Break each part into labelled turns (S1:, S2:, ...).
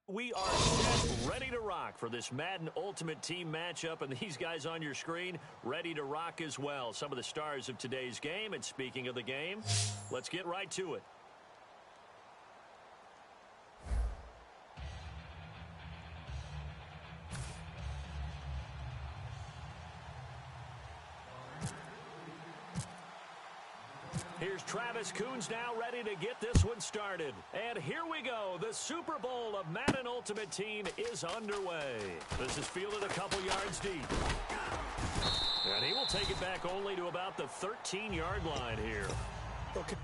S1: We are set, ready to rock for this Madden Ultimate Team matchup, and these guys on your screen ready to rock as well. Some of the stars of today's game, and speaking of the game, let's get right to it. Here's Travis Coons now ready to get this one started. And here we go. The Super Bowl of Madden Ultimate Team is underway. This is fielded a couple yards deep. And he will take it back only to about the 13-yard line here. Okay.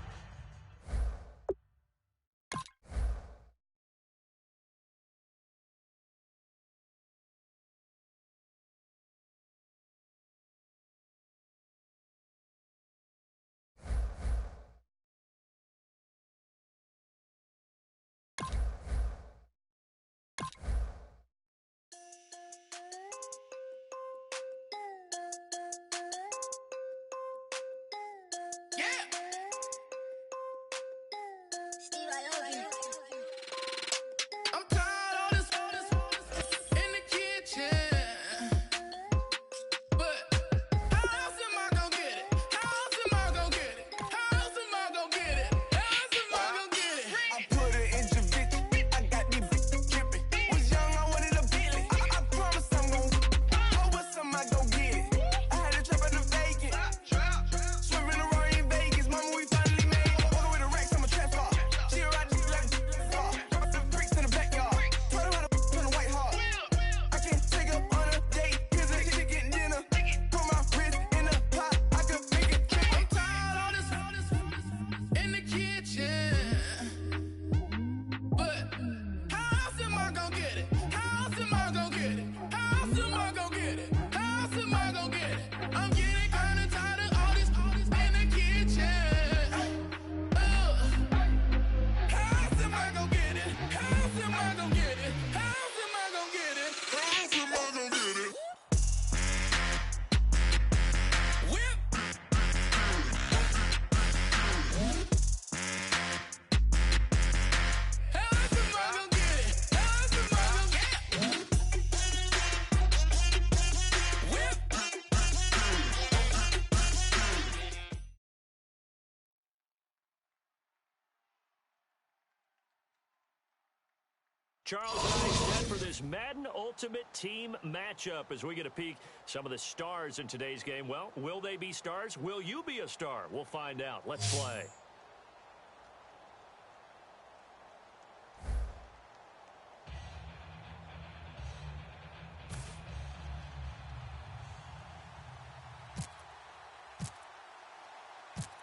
S1: Charles and I set for this Madden Ultimate Team matchup as we get a peek some of the stars in today's game. Well, will they be stars? Will you be a star? We'll find out. Let's play.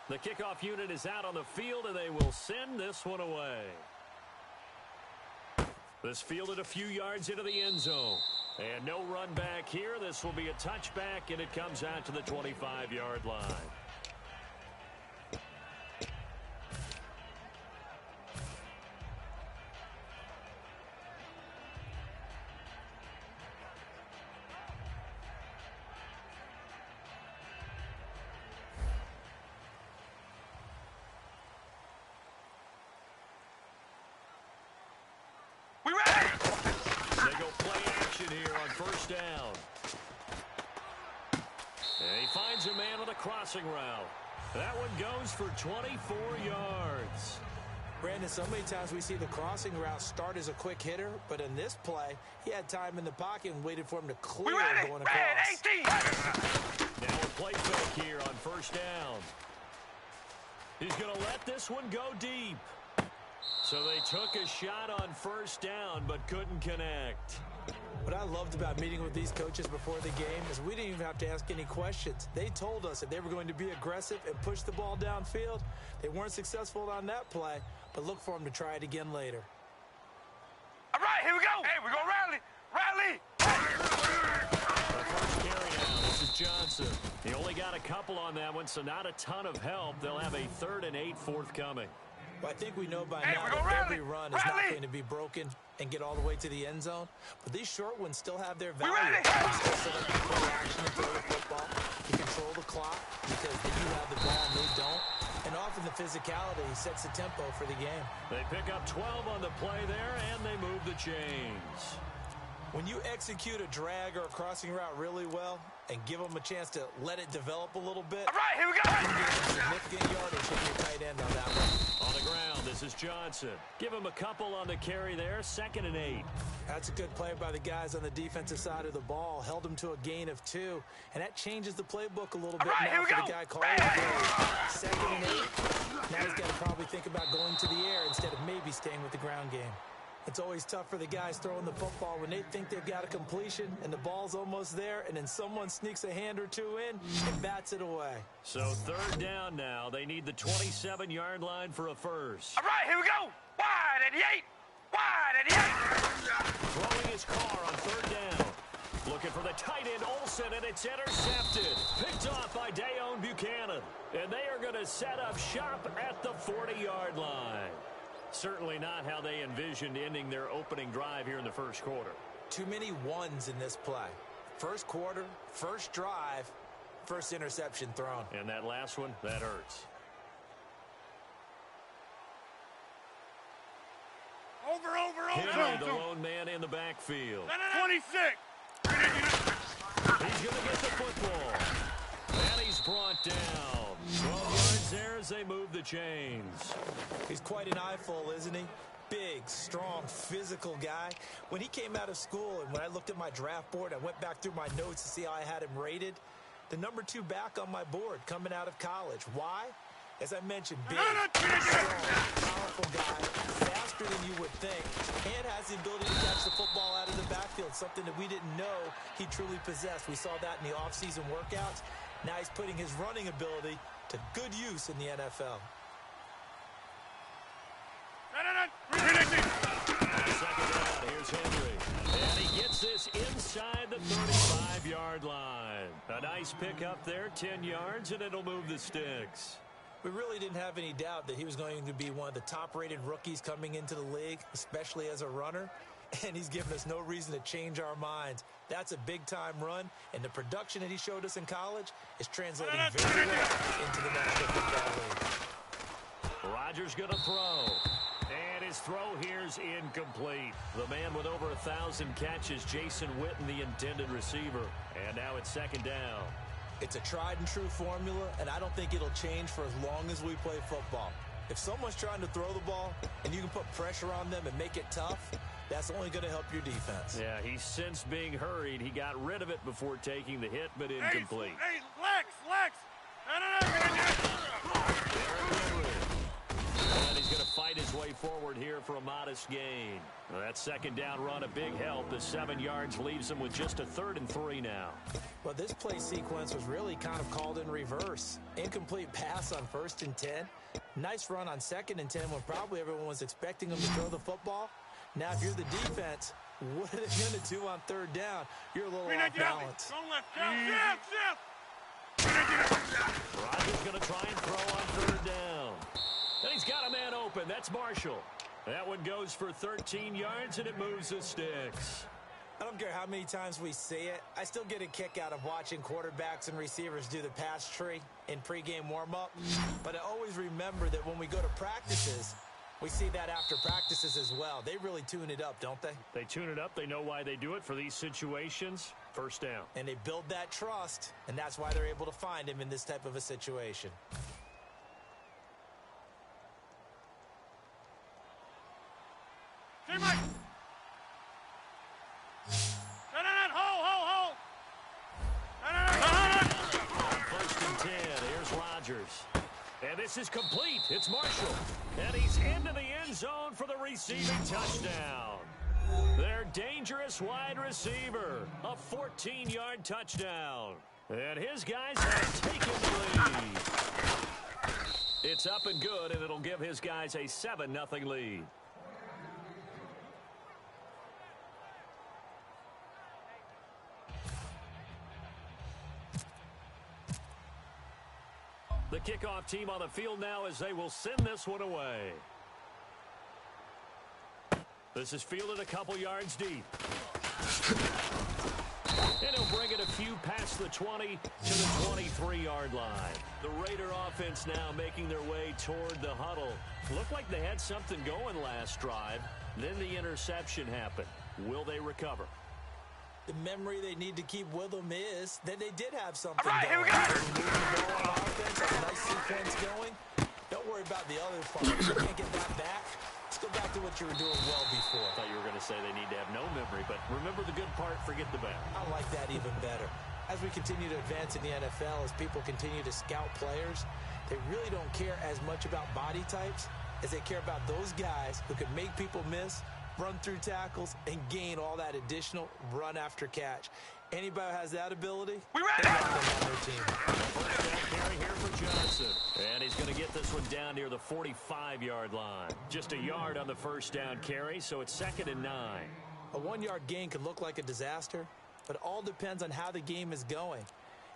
S1: The kickoff unit is out on the field, and they will send this one away. This fielded a few yards into the end zone. And no run back here. This will be a touchback, and it comes out to the 25-yard line. First down. And he finds a man with a crossing route. That one goes for 24 yards.
S2: Brandon, so many times we see the crossing route start as a quick hitter, but in this play, he had time in the pocket and waited for him to clear going across.
S1: Now a play fake here on first down. He's going to let this one go deep. So they took a shot on first down, but couldn't connect.
S2: What I loved about meeting with these coaches before the game is we didn't even have to ask any questions. They told us that they were going to be aggressive and push the ball downfield. They weren't successful on that play, but look for them to try it again later.
S3: All right, here we go. Hey, we're going to rally.
S1: The first carry now. This is Johnson. He only got a couple on that one, so not a ton of help. They'll have a 3rd and 8 forthcoming.
S2: Well, I think we know by now that every run is not going to be broken and get all the way to the end zone. But these short ones still have their value. They still set up the play action and throw the football. You control the clock because you have the ball and they don't. And often the physicality sets the tempo for the game.
S1: They pick up 12 on the play there, and they move the the chains.
S2: When you execute a drag or a crossing route really well and give them a chance to let it develop a little bit,
S3: All right, here we go.
S2: you can get some significant yardage from your tight end on that one.
S1: On the ground, this is Johnson. Give him a couple on the carry there, 2nd and 8.
S2: That's a good play by the guys on the defensive side of the ball. Held him to a gain of 2, and that changes the playbook a little bit now for the guy calling the play. 2nd and 8. Now he's got to probably think about going to the air instead of maybe staying with the ground game. It's always tough for the guys throwing the football when they think they've got a completion and the ball's almost there, and then someone sneaks a hand or two in and bats it away.
S1: So 3rd down now. They need the 27-yard line for a first.
S3: All right, here we go. Wide at the 8. Wide at the 8.
S1: Throwing his car on 3rd down. Looking for the tight end, Olsen, and it's intercepted. Picked off by Dayon Buchanan. And they are going to set up shop at the 40-yard line. Certainly not how they envisioned ending their opening drive here in the first quarter.
S2: Too many ones in this play. First quarter, first drive, first interception thrown.
S1: And that last one, that hurts. Henry, the lone man in the backfield.
S3: 26.
S1: He's going to get the football. And he's brought down. 12 yards there as they move the chains.
S2: He's quite an eyeful, isn't he? Big, strong, physical guy. When he came out of school and when I looked at my draft board, I went back through my notes to see how I had him rated. The number 2 back on my board coming out of college. Why? As I mentioned, big, strong, powerful guy, faster than you would think, and has the ability to catch the football out of the backfield, something that we didn't know he truly possessed. We saw that in the offseason workouts. Now he's putting his running ability to good use in the NFL.
S1: Second down, here's Henry. And he gets this inside the 35-yard line. A nice pickup there, 10 yards, and it'll move the sticks.
S2: We really didn't have any doubt that he was going to be one of the top-rated rookies coming into the league, especially as a runner. And he's given us no reason to change our minds. That's a big-time run, and the production that he showed us in college is translating very well into the National Football League.
S1: Rodgers going to throw. And his throw here's incomplete. The man with over 1,000 catches, Jason Witten, the intended receiver. And now it's 2nd down.
S2: It's a tried-and-true formula, and I don't think it'll change for as long as we play football. If someone's trying to throw the ball and you can put pressure on them and make it tough, that's only going to help your defense.
S1: Yeah, he's since being hurried. He got rid of it before taking the hit, but incomplete.
S3: Hey, Lex.
S1: And he's going to fight his way forward here for a modest gain. Well, that 2nd down run, a big help. The 7 yards leaves him with just a 3rd and 3 now.
S2: Well, this play sequence was really kind of called in reverse. Incomplete pass on 1st and 10. Nice run on 2nd and 10 when probably everyone was expecting him to throw the football. Now, if you're the defense, what are they going to do on 3rd down? You're a little off balance.
S1: Rodgers going to try and throw on 3rd down. And he's got a man open. That's Marshall. That one goes for 13 yards, and it moves the sticks.
S2: I don't care how many times we see it. I still get a kick out of watching quarterbacks and receivers do the pass tree in pregame warm-up. But I always remember that when we go to practices, we see that after practices as well. They really tune it up, don't they?
S1: They tune it up. They know why they do it for these situations. 1st down.
S2: And they build that trust, and that's why they're able to find him in this type of a situation.
S3: Hold.
S1: 1st and 10. Here's Rodgers. And this is complete. It's Marshall. And he's into the end zone for the receiving touchdown. Their dangerous wide receiver. A 14-yard touchdown. And his guys have taken the lead. It's up and good, and it'll give his guys a 7-0 lead. The kickoff team on the field now as they will send this one away. This is fielded a couple yards deep. And he'll bring it a few past the 20 to the 23-yard line. The Raider offense now making their way toward the huddle. Looked like they had something going last drive. Then the interception happened. Will they recover?
S2: The memory they need to keep with them is that they did have something
S3: All right,
S2: going.
S3: here we go.
S2: Moving the ball on offense, has a nice sequence going. Don't worry about the other part. If you can't get that back, let's go back to what you were doing well before.
S1: I thought you were going to say they need to have no memory, but remember the good part, forget the bad.
S2: I like that even better. As we continue to advance in the NFL, as people continue to scout players, they really don't care as much about body types as they care about those guys who can make people miss, run through tackles, and gain all that additional run after catch. Anybody who has that ability,
S3: We ready?
S2: they got them on their team.
S1: First down carry here for Johnson. And he's going to get this one down near the 45-yard line. Just a yard on the first down carry, so it's 2nd and 9.
S2: A 1-yard gain could look like a disaster, but it all depends on how the game is going.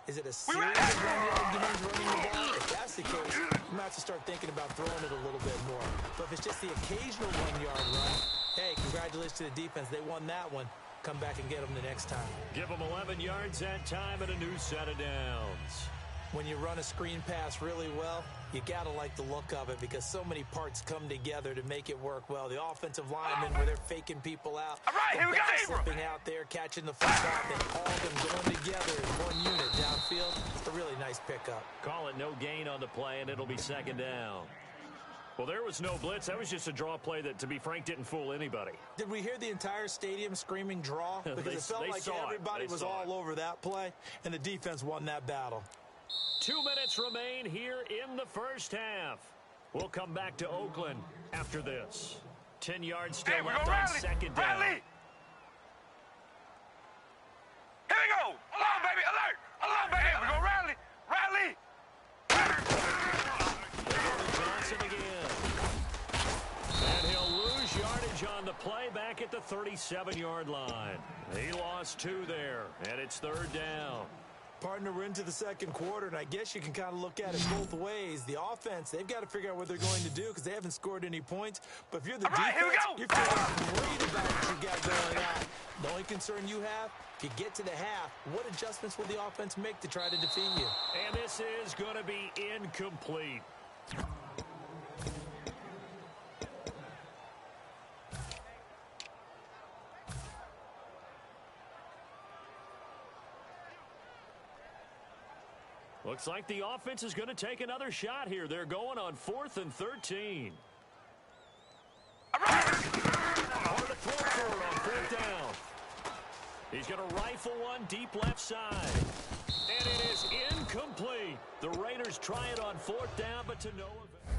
S2: Is it a series of 1-yard gains running the ball? If that's the case, you might have to start thinking about throwing it a little bit more. But if it's just the occasional 1-yard run, hey, congratulations to the defense. They won that one. Come back and get them the next time.
S1: Give them 11 yards that time and a new set of downs.
S2: When you run a screen pass really well, you got to like the look of it because so many parts come together to make it work well. The offensive linemen, where they're faking people out.
S3: All right, here we go, Abram.
S2: Slipping out there, catching the football, then all of them going together in one unit downfield. It's a really nice pickup.
S1: Call it no gain on the play, and it'll be 2nd down. Well, there was no blitz. That was just a draw play that, to be frank, didn't fool anybody.
S2: Did we hear the entire stadium screaming draw? Because it felt like everybody was all over that play, and the defense won that battle.
S1: 2 minutes remain here in the first half. We'll come back to Oakland after this. 10 yards still left on 2nd down.
S3: Rally. Here we go. Along, baby. Alert. Along, baby. We're going to rally. Rally.
S1: Johnson again. And he'll lose yardage on the play back at the 37-yard line. He lost 2 there, and it's 3rd down.
S2: Partner, we're into the second quarter, and I guess you can kind of look at it both ways. The offense, they've got to figure out what they're going to do because they haven't scored any points. But if you're the defense, you're feeling great about what you got going on. The only concern you have, if you get to the half, what adjustments will the offense make to try to defeat you?
S1: And this is going to be incomplete. Looks like the offense is going to take another shot here. They're going on 4th and 13. Hard to throw for it on 4th down. He's going to rifle one deep left side. And it is incomplete. The Raiders try it on 4th down, but to no avail.